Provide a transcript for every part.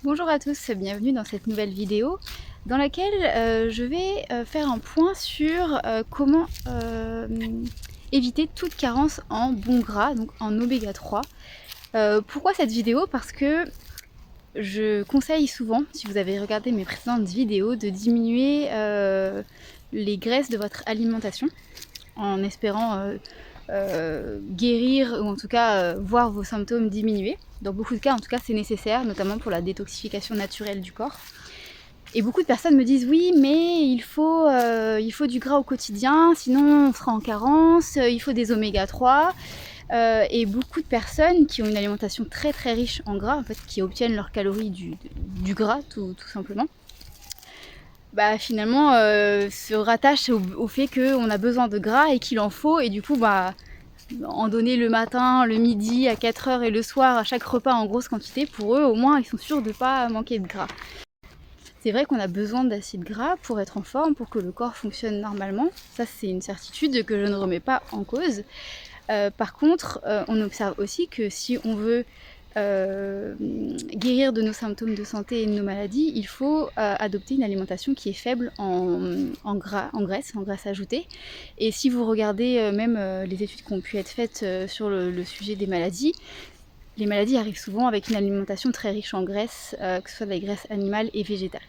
Bonjour à tous, bienvenue dans cette nouvelle vidéo dans laquelle je vais faire un point sur comment éviter toute carence en bons gras, donc en oméga 3. Pourquoi cette vidéo? Parce que je conseille souvent, si vous avez regardé mes précédentes vidéos, de diminuer les graisses de votre alimentation en espérant guérir ou en tout cas voir vos symptômes diminuer. Dans beaucoup de cas, en tout cas, c'est nécessaire, notamment pour la détoxification naturelle du corps. Et beaucoup de personnes me disent oui, mais il faut du gras au quotidien, sinon on sera en carence, il faut des oméga 3. Et beaucoup de personnes qui ont une alimentation très très riche en gras, en fait, qui obtiennent leurs calories du gras tout simplement, bah finalement se rattachent au fait qu'on a besoin de gras et qu'il en faut, et du coup bah en donner le matin, le midi, à 4 heures et le soir à chaque repas en grosse quantité, pour eux au moins ils sont sûrs de ne pas manquer de gras. C'est vrai qu'on a besoin d'acides gras pour être en forme, pour que le corps fonctionne normalement. Ça, c'est une certitude que je ne remets pas en cause. Par contre, on observe aussi que si on veut guérir de nos symptômes de santé et de nos maladies, il faut adopter une alimentation qui est faible en graisse ajoutée. Et si vous regardez même les études qui ont pu être faites sur le sujet des maladies, les maladies arrivent souvent avec une alimentation très riche en graisse, que ce soit des graisses animales et végétales.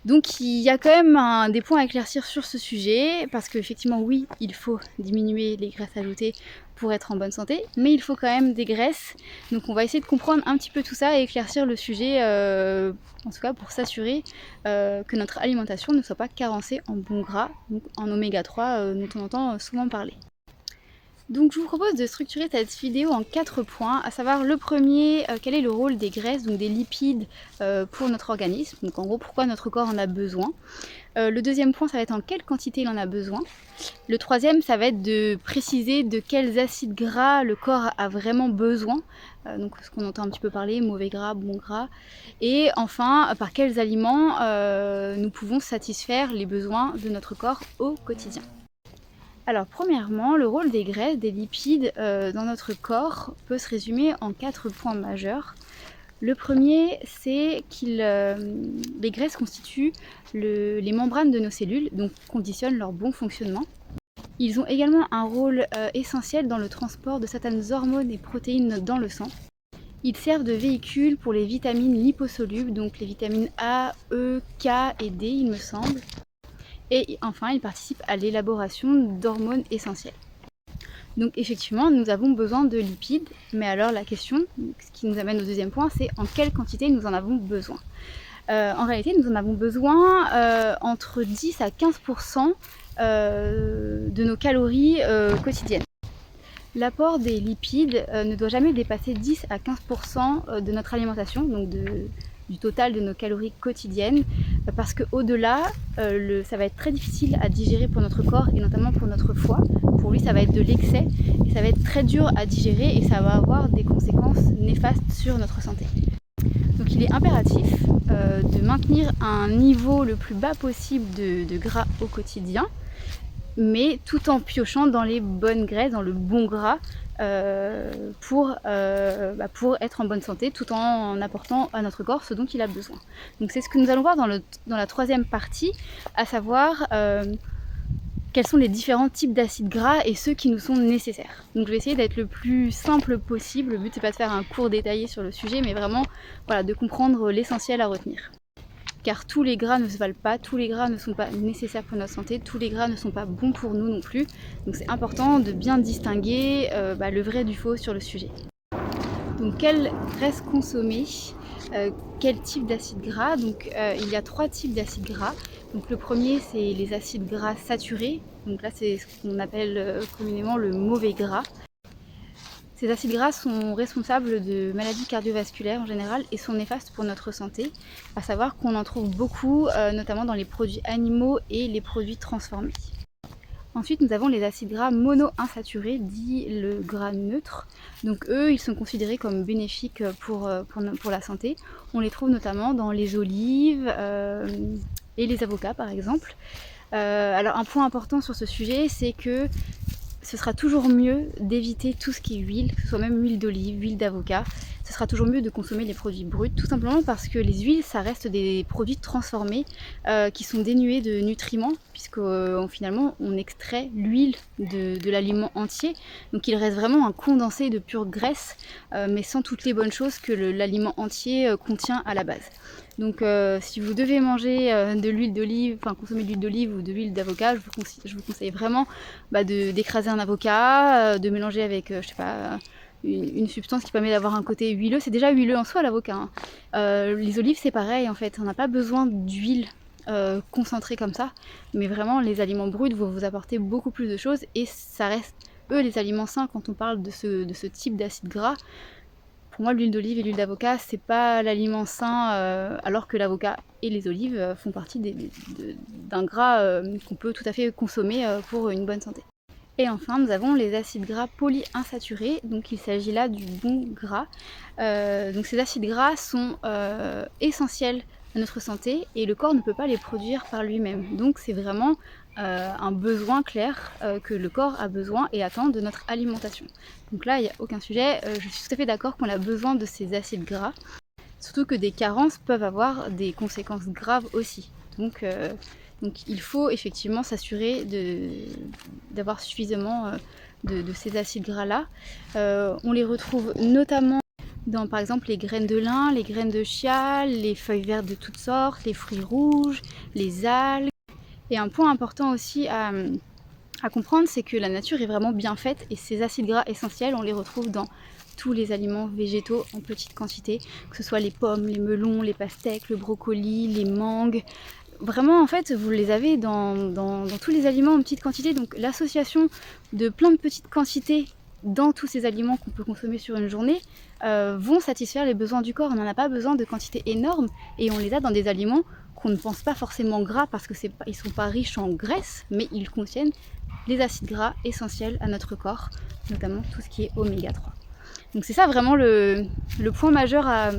Donc il y a quand même des points à éclaircir sur ce sujet, parce qu'effectivement oui, il faut diminuer les graisses ajoutées pour être en bonne santé, mais il faut quand même des graisses. Donc on va essayer de comprendre un petit peu tout ça et éclaircir le sujet, en tout cas pour s'assurer que notre alimentation ne soit pas carencée en bons gras, donc en oméga 3 dont on entend souvent parler. Donc je vous propose de structurer cette vidéo en 4 points, à savoir le premier, quel est le rôle des graisses, donc des lipides pour notre organisme, donc en gros pourquoi notre corps en a besoin. Le deuxième point, ça va être en quelle quantité il en a besoin. Le troisième, ça va être de préciser de quels acides gras le corps a vraiment besoin, donc ce qu'on entend un petit peu parler, mauvais gras, bon gras. Et enfin, par quels aliments nous pouvons satisfaire les besoins de notre corps au quotidien. Alors premièrement, le rôle des graisses, des lipides dans notre corps peut se résumer en 4 points majeurs. Le premier, c'est que les graisses constituent les membranes de nos cellules, donc conditionnent leur bon fonctionnement. Ils ont également un rôle essentiel dans le transport de certaines hormones et protéines dans le sang. Ils servent de véhicule pour les vitamines liposolubles, donc les vitamines A, E, K et D, il me semble. Et enfin, ils participent à l'élaboration d'hormones essentielles. Donc effectivement, nous avons besoin de lipides, mais alors la question, ce qui nous amène au deuxième point, c'est en quelle quantité nous en avons besoin. En réalité, nous en avons besoin entre 10 à 15% de nos calories quotidiennes. L'apport des lipides ne doit jamais dépasser 10 à 15% de notre alimentation, donc du total de nos calories quotidiennes, parce qu'au-delà, ça va être très difficile à digérer pour notre corps et notamment pour notre foie. Pour lui, ça va être de l'excès et ça va être très dur à digérer et ça va avoir des conséquences néfastes sur notre santé. Donc il est impératif de maintenir un niveau le plus bas possible de gras au quotidien, mais tout en piochant dans les bonnes graisses, dans le bon gras, pour être en bonne santé, tout en apportant à notre corps ce dont il a besoin. Donc c'est ce que nous allons voir dans la troisième partie, à savoir quels sont les différents types d'acides gras et ceux qui nous sont nécessaires. Donc je vais essayer d'être le plus simple possible, le but c'est pas de faire un cours détaillé sur le sujet, mais vraiment voilà, de comprendre l'essentiel à retenir. Car tous les gras ne se valent pas, tous les gras ne sont pas nécessaires pour notre santé, tous les gras ne sont pas bons pour nous non plus. Donc c'est important de bien distinguer le vrai du faux sur le sujet. Donc quelle graisse consommer, quel type d'acide gras? Donc il y a 3 types d'acides gras. Donc le premier, c'est les acides gras saturés. Donc là c'est ce qu'on appelle communément le mauvais gras. Ces acides gras sont responsables de maladies cardiovasculaires en général et sont néfastes pour notre santé, à savoir qu'on en trouve beaucoup, notamment dans les produits animaux et les produits transformés. Ensuite, nous avons les acides gras monoinsaturés, dit le gras neutre. Donc eux, ils sont considérés comme bénéfiques pour la santé. On les trouve notamment dans les olives et les avocats par exemple. Alors un point important sur ce sujet, c'est que ce sera toujours mieux d'éviter tout ce qui est huile, que ce soit même huile d'olive, huile d'avocat. ce sera toujours mieux de consommer les produits bruts, tout simplement parce que les huiles, ça reste des produits transformés qui sont dénués de nutriments, puisque finalement on extrait l'huile de l'aliment entier, donc il reste vraiment un condensé de pure graisse, mais sans toutes les bonnes choses que l'aliment entier contient à la base. Donc si vous devez manger de l'huile d'olive, enfin consommer de l'huile d'olive ou de l'huile d'avocat, je vous conseille vraiment d'écraser un avocat, de mélanger avec, je sais pas, une substance qui permet d'avoir un côté huileux. C'est déjà huileux en soi l'avocat, hein. Les olives c'est pareil en fait, on n'a pas besoin d'huile concentrée comme ça, mais vraiment les aliments bruts vont vous apporter beaucoup plus de choses et ça reste eux les aliments sains quand on parle de ce type d'acide gras. Pour moi, l'huile d'olive et l'huile d'avocat, c'est pas l'aliment sain, alors que l'avocat et les olives font partie d'un gras qu'on peut tout à fait consommer pour une bonne santé. Et enfin, nous avons les acides gras polyinsaturés, donc il s'agit là du bon gras. Donc ces acides gras sont essentiels à notre santé et le corps ne peut pas les produire par lui-même. Donc c'est vraiment un besoin clair que le corps a besoin et attend de notre alimentation. Donc là, il n'y a aucun sujet, je suis tout à fait d'accord qu'on a besoin de ces acides gras, surtout que des carences peuvent avoir des conséquences graves aussi. Donc il faut effectivement s'assurer d'avoir suffisamment de ces acides gras-là. On les retrouve notamment dans par exemple les graines de lin, les graines de chia, les feuilles vertes de toutes sortes, les fruits rouges, les algues. Et un point important aussi à comprendre, c'est que la nature est vraiment bien faite et ces acides gras essentiels, on les retrouve dans tous les aliments végétaux en petite quantité, que ce soit les pommes, les melons, les pastèques, le brocoli, les mangues. Vraiment, en fait, vous les avez dans tous les aliments en petite quantité. Donc l'association de plein de petites quantités dans tous ces aliments qu'on peut consommer sur une journée vont satisfaire les besoins du corps. On n'en a pas besoin de quantités énormes et on les a dans des aliments qu'on ne pense pas forcément gras parce qu'ils ne sont pas riches en graisse, mais ils contiennent les acides gras essentiels à notre corps, notamment tout ce qui est oméga 3. Donc c'est ça vraiment le point majeur à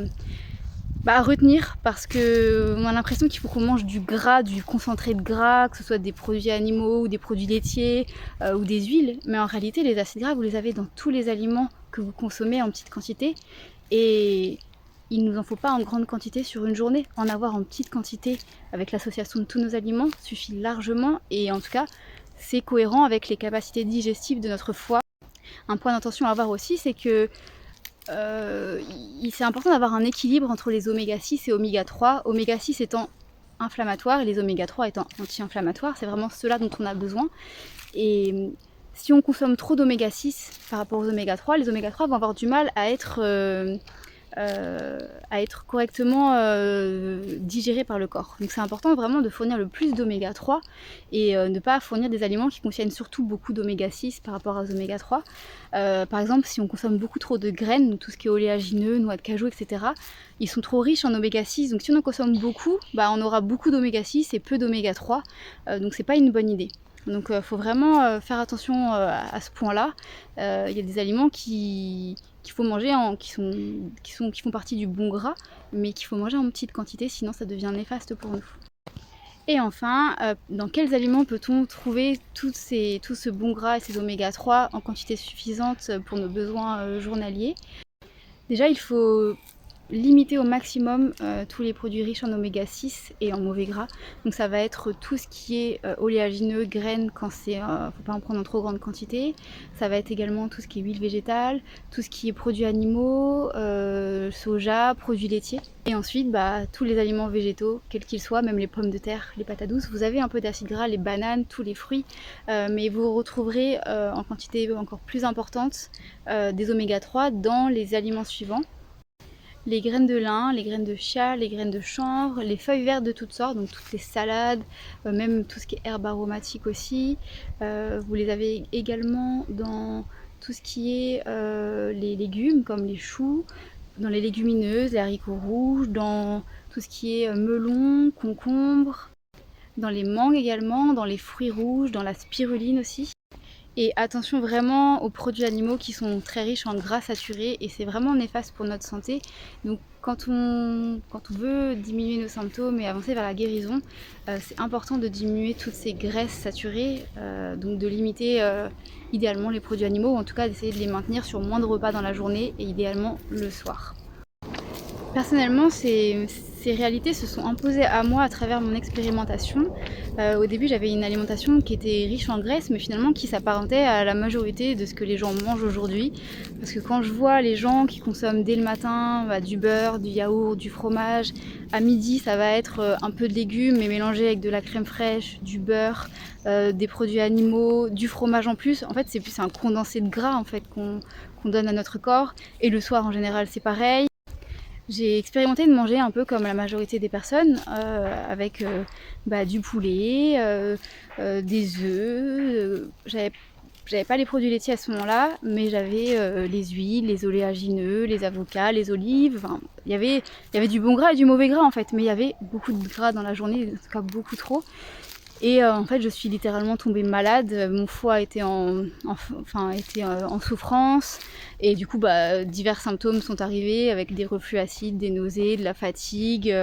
retenir, parce qu'on a l'impression qu'il faut qu'on mange du gras, du concentré de gras, que ce soit des produits animaux ou des produits laitiers ou des huiles, mais en réalité les acides gras vous les avez dans tous les aliments que vous consommez en petite quantité et il ne nous en faut pas en grande quantité sur une journée. En avoir en petite quantité avec l'association de tous nos aliments suffit largement et en tout cas c'est cohérent avec les capacités digestives de notre foie. Un point d'attention à avoir aussi, c'est que c'est important d'avoir un équilibre entre les oméga 6 et oméga 3. Oméga 6 étant inflammatoire et les oméga 3 étant anti-inflammatoires, c'est vraiment cela dont on a besoin. Et si on consomme trop d'oméga 6 par rapport aux oméga 3, les oméga 3 vont avoir du mal à être correctement digérés par le corps. Donc c'est important vraiment de fournir le plus d'oméga 3 et ne pas fournir des aliments qui contiennent surtout beaucoup d'oméga 6 par rapport aux oméga 3. Par exemple, si on consomme beaucoup trop de graines, tout ce qui est oléagineux, noix de cajou, etc., ils sont trop riches en oméga 6, donc si on en consomme beaucoup, on aura beaucoup d'oméga 6 et peu d'oméga 3, donc c'est pas une bonne idée. Donc il faut vraiment faire attention à ce point-là. Il y a des aliments qu'il faut manger qui font partie du bon gras, mais qu'il faut manger en petite quantité, sinon ça devient néfaste pour nous. Et enfin, dans quels aliments peut-on trouver tout ce bon gras et ces oméga 3 en quantité suffisante pour nos besoins journaliers? Déjà, il faut limiter au maximum tous les produits riches en oméga 6 et en mauvais gras. Donc ça va être tout ce qui est oléagineux, graines, quand c'est faut pas en prendre en trop grande quantité. Ça va être également tout ce qui est huile végétale, tout ce qui est produits animaux, soja, produits laitiers. Et ensuite tous les aliments végétaux, quels qu'ils soient, même les pommes de terre, les patates douces, vous avez un peu d'acide gras, les bananes, tous les fruits, mais vous retrouverez en quantité encore plus importante des oméga 3 dans les aliments suivants. Les graines de lin, les graines de chia, les graines de chanvre, les feuilles vertes de toutes sortes, donc toutes les salades, même tout ce qui est herbes aromatiques aussi. Vous les avez également dans tout ce qui est les légumes comme les choux, dans les légumineuses, les haricots rouges, dans tout ce qui est melon, concombre, dans les mangues également, dans les fruits rouges, dans la spiruline aussi. Et attention vraiment aux produits animaux qui sont très riches en gras saturés et c'est vraiment néfaste pour notre santé. Donc quand on veut diminuer nos symptômes et avancer vers la guérison, c'est important de diminuer toutes ces graisses saturées, donc de limiter idéalement les produits animaux ou en tout cas d'essayer de les maintenir sur moins de repas dans la journée et idéalement le soir. Personnellement, ces réalités se sont imposées à moi à travers mon expérimentation. Au début, j'avais une alimentation qui était riche en graisse, mais finalement qui s'apparentait à la majorité de ce que les gens mangent aujourd'hui. Parce que quand je vois les gens qui consomment dès le matin du beurre, du yaourt, du fromage, à midi, ça va être un peu de légumes, mais mélangé avec de la crème fraîche, du beurre, des produits animaux, du fromage en plus. En fait, c'est un condensé de gras en fait, qu'on donne à notre corps. Et le soir, en général, c'est pareil. J'ai expérimenté de manger un peu comme la majorité des personnes, avec du poulet, des œufs. J'avais pas les produits laitiers à ce moment-là, mais j'avais les huiles, les oléagineux, les avocats, les olives. Enfin, il y avait du bon gras et du mauvais gras en fait, mais il y avait beaucoup de gras dans la journée, en tout cas beaucoup trop. Et en fait, je suis littéralement tombée malade. Mon foie était en souffrance. Et du coup, divers symptômes sont arrivés avec des reflux acides, des nausées, de la fatigue.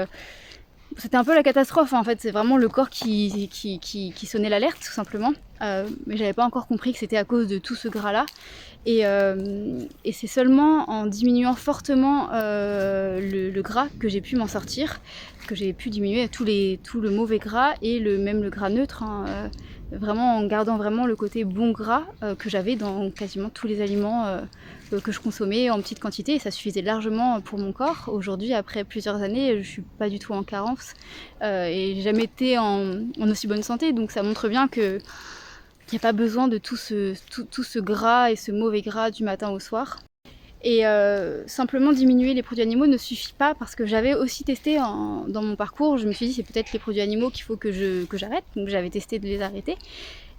C'était un peu la catastrophe en fait. C'est vraiment le corps qui sonnait l'alerte tout simplement. Mais j'avais pas encore compris que c'était à cause de tout ce gras-là. Et c'est seulement en diminuant fortement le gras que j'ai pu m'en sortir, que j'ai pu diminuer tout le mauvais gras et même le gras neutre, vraiment en gardant vraiment le côté bon gras que j'avais dans quasiment tous les aliments que je consommais en petite quantité, et ça suffisait largement pour mon corps. Aujourd'hui, après plusieurs années, je suis pas du tout en carence et j'ai jamais été en aussi bonne santé, donc ça montre bien que il n'y a pas besoin de tout ce gras et ce mauvais gras du matin au soir. Et simplement diminuer les produits animaux ne suffit pas, parce que j'avais aussi testé dans mon parcours. Je me suis dit c'est peut-être les produits animaux qu'il faut que j'arrête, donc j'avais testé de les arrêter.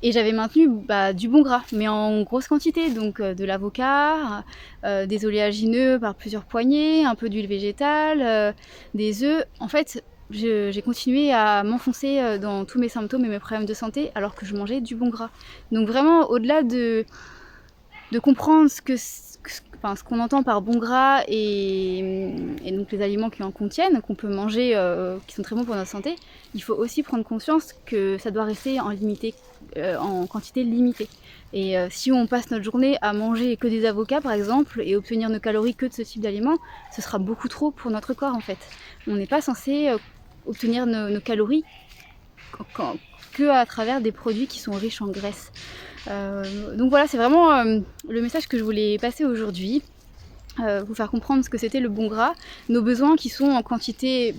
Et j'avais maintenu du bon gras, mais en grosse quantité, donc de l'avocat, des oléagineux par plusieurs poignées, un peu d'huile végétale, des œufs. En fait, j'ai continué à m'enfoncer dans tous mes symptômes et mes problèmes de santé alors que je mangeais du bon gras. Donc vraiment, au-delà de comprendre ce qu'on entend par bon gras et donc les aliments qui en contiennent, qu'on peut manger, qui sont très bons pour notre santé, il faut aussi prendre conscience que ça doit rester en quantité limitée. Et si on passe notre journée à manger que des avocats par exemple et obtenir nos calories que de ce type d'aliments, ce sera beaucoup trop pour notre corps en fait. On n'est pas censé obtenir nos calories que à travers des produits qui sont riches en graisse. Donc voilà, c'est vraiment le message que je voulais passer aujourd'hui, vous faire comprendre ce que c'était le bon gras, nos besoins qui sont en quantité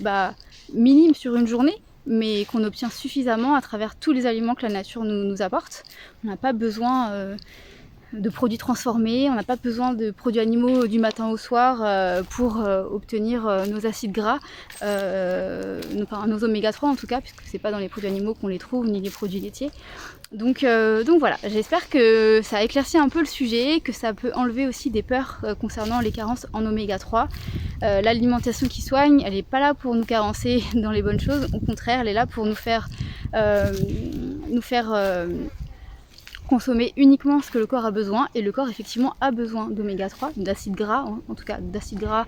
minime sur une journée, mais qu'on obtient suffisamment à travers tous les aliments que la nature nous apporte. On n'a pas besoin de produits transformés, on n'a pas besoin de produits animaux du matin au soir pour obtenir nos acides gras, nos oméga 3 en tout cas, puisque c'est pas dans les produits animaux qu'on les trouve, ni les produits laitiers. Donc voilà, j'espère que ça a éclairci un peu le sujet, que ça peut enlever aussi des peurs concernant les carences en oméga 3. L'alimentation qui soigne, elle n'est pas là pour nous carencer dans les bonnes choses, au contraire, elle est là pour nous faire consommer uniquement ce que le corps a besoin, et le corps effectivement a besoin d'oméga 3, d'acides gras, en tout cas d'acides gras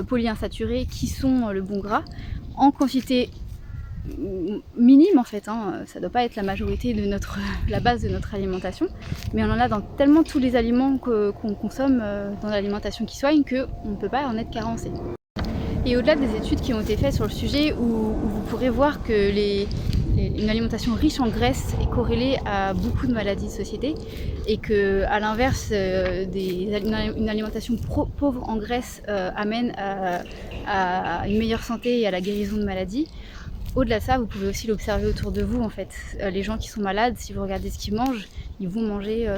polyinsaturés qui sont le bon gras, en quantité minime en fait, ça doit pas être la majorité de la base de notre alimentation, mais on en a dans tellement tous les aliments qu'on consomme dans l'alimentation qui soigne qu'on ne peut pas en être carencé. Et au-delà des études qui ont été faites sur le sujet, où vous pourrez voir que une alimentation riche en graisse est corrélée à beaucoup de maladies de société, et que à l'inverse, une alimentation pauvre en graisse amène à une meilleure santé et à la guérison de maladies. Au-delà de ça, vous pouvez aussi l'observer autour de vous en fait. Les gens qui sont malades, si vous regardez ce qu'ils mangent, ils vont manger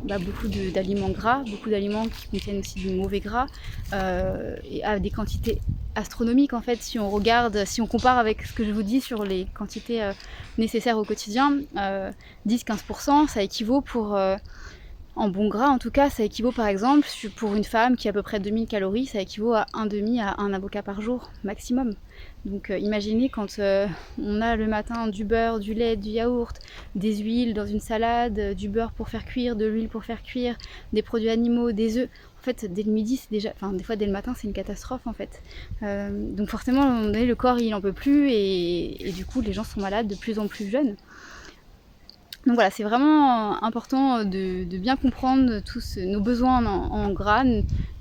beaucoup d'aliments gras, beaucoup d'aliments qui contiennent aussi du mauvais gras, et à des quantités astronomiques en fait. Si on compare avec ce que je vous dis sur les quantités nécessaires au quotidien, 10-15%, ça équivaut en bon gras en tout cas, ça équivaut par exemple pour une femme qui a à peu près 2000 calories, ça équivaut à un demi à un avocat par jour maximum. Donc imaginez quand on a le matin du beurre, du lait, du yaourt, des huiles dans une salade, du beurre pour faire cuire, de l'huile pour faire cuire, des produits animaux, des œufs. En fait, dès le midi, c'est déjà, des fois dès le matin, c'est une catastrophe en fait. Donc forcément, à un moment donné, le corps il en peut plus, et du coup, les gens sont malades de plus en plus jeunes. Donc voilà, c'est vraiment important de bien comprendre tous nos besoins en gras,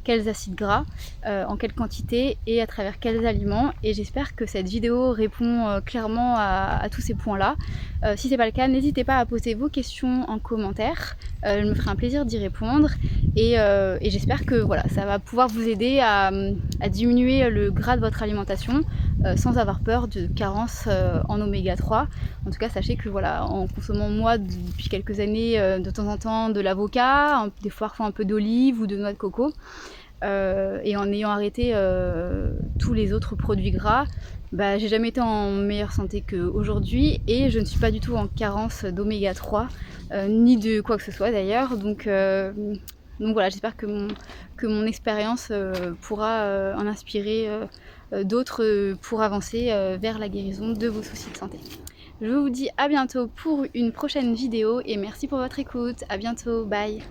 quels acides gras, en quelle quantité et à travers quels aliments. Et j'espère que cette vidéo répond clairement à tous ces points-là. Si ce n'est pas le cas, n'hésitez pas à poser vos questions en commentaire. Je me ferai un plaisir d'y répondre. Et j'espère que voilà, ça va pouvoir vous aider à diminuer le gras de votre alimentation sans avoir peur de carence en oméga 3. En tout cas, sachez que voilà, en consommant moi depuis quelques années de temps en temps de l'avocat, des fois parfois un peu d'olive ou de noix de coco, et en ayant arrêté tous les autres produits gras, bah, j'ai jamais été en meilleure santé qu'aujourd'hui et je ne suis pas du tout en carence d'oméga 3 ni de quoi que ce soit d'ailleurs. Donc voilà, j'espère que mon expérience pourra en inspirer d'autres pour avancer vers la guérison de vos soucis de santé. Je vous dis à bientôt pour une prochaine vidéo et merci pour votre écoute. À bientôt, bye.